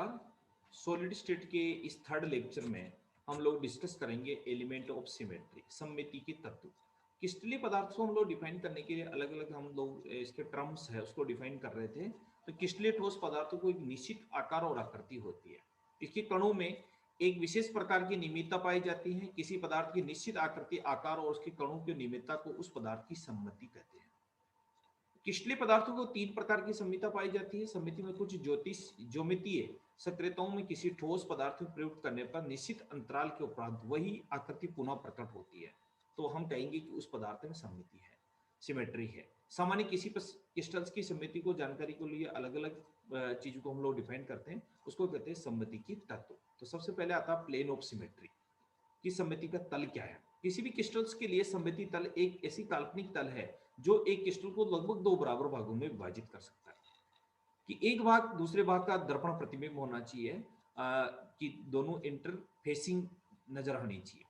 नमस्कार। Solid state के इस थर्ड लेक्चर में हम लोग डिस्कस करेंगे एलिमेंट ऑफ सिमेट्री, सममिति के तत्व। क्रिस्टलीय पदार्थ को हम लोग डिफाइन करने के लिए अलग अलग हम लोग इसके टर्म्स है उसको डिफाइन कर रहे थे। तो क्रिस्टलीय ठोस पदार्थों को एक निश्चित आकार और आकृति होती है। इसके कणों में एक विशेष प्रकार की नियमितता पाई जाती है। किसी पदार्थ की निश्चित आकृति, आकार और उसके कणों की नियमितता को उस पदार्थ की सममिति कहते हैं। क्रिस्टलीय पदार्थों को तीन प्रकार की सममिति पाई जाती है। सममिति में कुछ ज्योमितीय सक्रियताओं में किसी ठोस पदार्थ में प्रयुक्त करने पर निश्चित अंतराल के उपरांत वही आकृति पुनः प्रकट होती है, तो हम कहेंगे कि उस पदार्थ में सममिति है, सिमेट्री है। सामान्य किसी क्रिस्टल्स की सममिति को जानकारी के लिए अलग अलग चीजों को हम लोग डिफाइन करते हैं, उसको कहते हैं सममिति की तत्व। तो सबसे पहले आता है प्लेन ऑफ सिमेट्री की सममिति का तल क्या है। किसी भी क्रिस्टल्स के लिए सममिति तल एक ऐसी काल्पनिक तल है जो एक क्रिस्टल को लगभग दो बराबर भागों में विभाजित कर सकता है। कि एक भाग दूसरे भाग का दर्पण प्रतिबिंब होना चाहिए, कि दोनों इंटरफेसिंग नजर आनी चाहिए।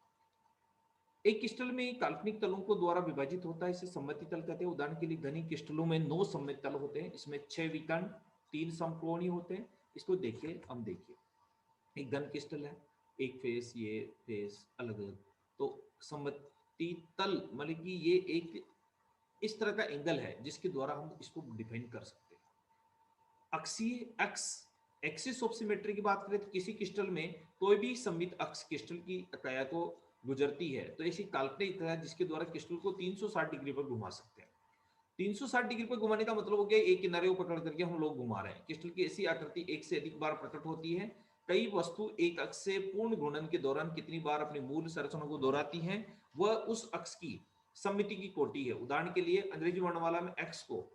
एक क्रिस्टल में काल्पनिक तलों को द्वारा विभाजित होता है, इसे सममिति तल कहते हैं। उदाहरण के लिए घनी क्रिस्टलों में 9 सममित तल होते हैं, इसमें 6 विकर्ण 3 समकोणीय होते हैं। इसको देखिए, हम देखिए एक घन क्रिस्टल है, एक फेस, ये फेस अलग अलग, तो सममिति तल मतलब कि ये एक इस तरह का एंगल है जिसके द्वारा हम इसको डिफाइन कर सकते हैं। अक्षीय एक्स एक्सिस ऑफ सिमेट्री की बात करें तो किसी क्रिस्टल में कोई भी सममित अक्ष क्रिस्टल की इकाई को गुजरती है, तो ऐसी काल्पनिक इकाई जिसके द्वारा क्रिस्टल को 360 डिग्री पर घुमा सकते हैं। 360 डिग्री पर घुमाने का मतलब हो गया एक किनारे को पकड़ करके हम लोग घुमा रहे हैं। क्रिस्टल की ऐसी आकृति एक से अधिक बार प्रकट होती है। कई वस्तु एक अक्ष से पूर्ण घूर्णन के दौरान कितनी बार अपनी मूल संरचना को दोहराती हैं, वह उस अक्ष की सममिति की कोटि है। उदाहरण के लिए अंग्रेजी वर्णमाला में एक्स को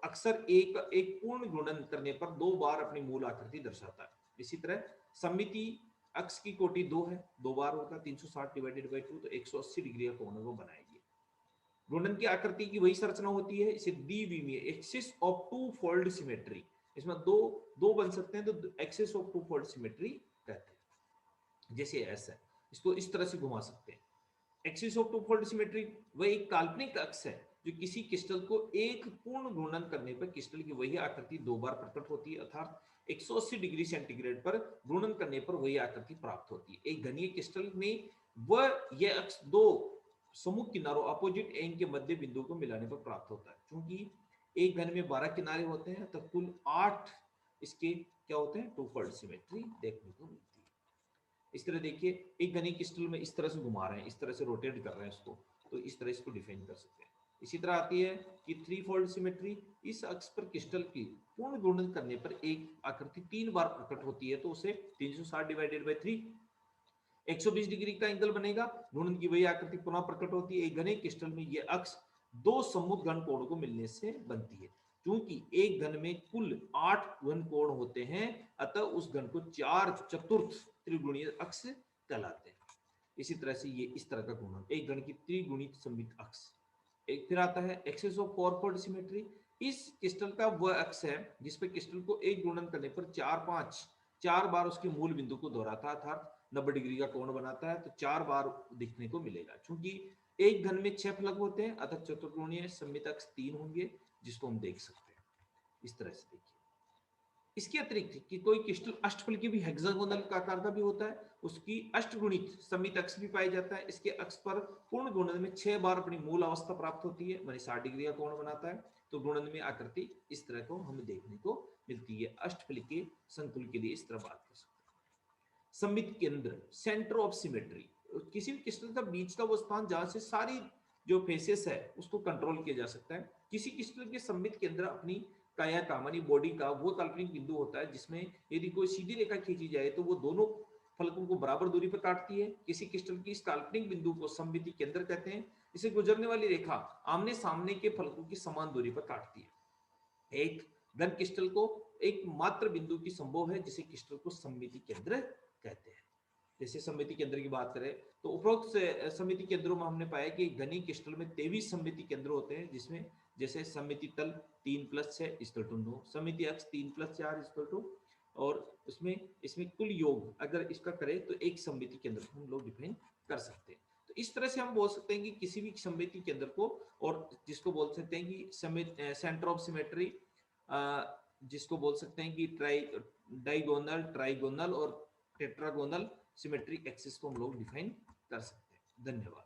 अक्सर एक पूर्ण घूर्णन करने पर 2 बार अपनी मूल आकृति दर्शाता है। इसी तरह सममिति अक्ष की कोटि 2 है, 2 बार होगा, 360 डिवाइडेड बाई 2 तो 180 डिग्री का कोण वो बनाएगी। घूर्णन की आकृति की वही संरचना होती है, इसे द्विविमीय axis of two fold symmetry, इसमें दो बन सकते हैं तो axis of two fold symmetry कहते हैं। जैसे ऐसा है, इसको इस तरह से घुमा सकते हैं। Axis of two fold symmetry वह एक काल्पनिक अक्ष है जो किसी क्रिस्टल को एक पूर्ण घूर्णन करने पर क्रिस्टल की वही आकृति 2 बार प्रकट होती है, अर्थात 180 डिग्री सेंटीग्रेड पर घूर्णन करने पर वही आकृति प्राप्त होती है। एक घनीय क्रिस्टल में वह यह अक्ष 2 सम्मुख किनारों अपोजिट एंड के मध्य बिंदु को मिलाने पर प्राप्त होता है। क्योंकि एक घन में 12 किनारे होते हैं तो कुल 8 इसके क्या होते हैं, टू फोल्ड सिमेट्री देखने को मिलती है। इस तरह देखिए एक घनी क्रिस्टल में इस तरह से घुमा रहे हैं, इस तरह से रोटेट कर रहे हैं इसको, तो इस तरह इसको डिफाइन कर सकते हैं। इसी तरह आती है कि 3 फोल्ड सिमेट्री, इस अक्ष पर क्रिस्टल की पूर्ण घूर्णन करने पर एक आकृति 3 बार प्रकट होती है, तो उसे 360 डिवाइडेड बाई 3 120 डिग्री का एंगल बनेगा। घूर्णन की वही आकृति पुनः प्रकट होती है। एक घने क्रिस्टल में यह अक्ष 2 सम्मुख घन कोण को मिलने से बनती है। क्योंकि एक घन में कुल 8 घन कोण होते हैं, अतः उस घन को 4 चतुर्थ त्रिगुणीय अक्ष कहलाते हैं। इसी तरह से ये इस तरह का गुणन एक घन की त्रिगुणित सममित अक्ष। एक फिर आता है axis of four fold symmetry. इस क्रिस्टल का वह अक्ष है जिस पर क्रिस्टल को एक गुणन करने पर 4 बार उसके मूल बिंदु को दोहराता है, अर्थात 90 डिग्री का कोण बनाता है, तो 4 बार दिखने को मिलेगा। क्योंकि एक घन में 6 फलक होते हैं, अतः चतुर्कोणीय सममित अक्ष 3 होंगे, जिसको हम देख सकते हैं इस तरह से। देखिए इसके अतिरिक्त कि कोई क्रिस्टल अष्टफलकी भी हेक्सागोनल आकार का भी होता है, उसकी अष्टगुणित सममित अक्ष भी पाया जाता है। इसके अक्ष पर पूर्ण गुणन में 6 बार अपनी मूल अवस्था प्राप्त होती है, माने 60 डिग्री का कोण बनाता है। तो गुणन में आकृति इस तरह को हमें देखने को मिलती है। अष्टफलकीय संकुल के लिए इस तरह बात कर सकते हैं। सममित केंद्र, सेंटर ऑफ सिमेट्री, किसी भी क्रिस्टल का बीच का वो स्थान जहां से सारी जो फेसेस है उसको कंट्रोल किया जा सकता है। किसी क्रिस्टल के सममित केंद्र अपनी काया का मानी बॉडी का वो काल्पनिक बिंदु होता है जिसमें यदि कोई सीधी रेखा खींची जाए तो वो दोनों फलकों को बराबर दूरी पर काटती है। किसी क्रिस्टल की इस काल्पनिक बिंदु को सममिति केंद्र कहते हैं। इसे गुजरने वाली रेखा आमने सामने के फलकों की समान दूरी पर काटती है। एक घन क्रिस्टल को एक मात्र बिंदु की संभव है जिसे क्रिस्टल को सममिति केंद्र कहते हैं। जैसे सममिति केंद्र की बात करें तो उपरोक्त सममिति केंद्रों में हमने पाया कि घनी क्रिस्टल में 23 सममिति केंद्र होते हैं, जिसमें जैसे सममिति तल 3+6=9, सममिति अक्ष 3+4=, और इसमें कुल योग अगर इसका करें तो एक सममिति केंद्र को हम लोग डिफाइन कर सकते हैं। तो इस तरह से हम बोल सकते हैं कि किसी भी सममिति केंद्र को, और जिसको बोल सकते हैं कि सेंटर ऑफ सिमेट्री, जिसको बोल सकते हैं कि डाइगोनल, ट्राइगोनल और टेट्रागोनल सिमेट्री एक्सिस को हम लोग डिफाइन कर सकते हैं। धन्यवाद।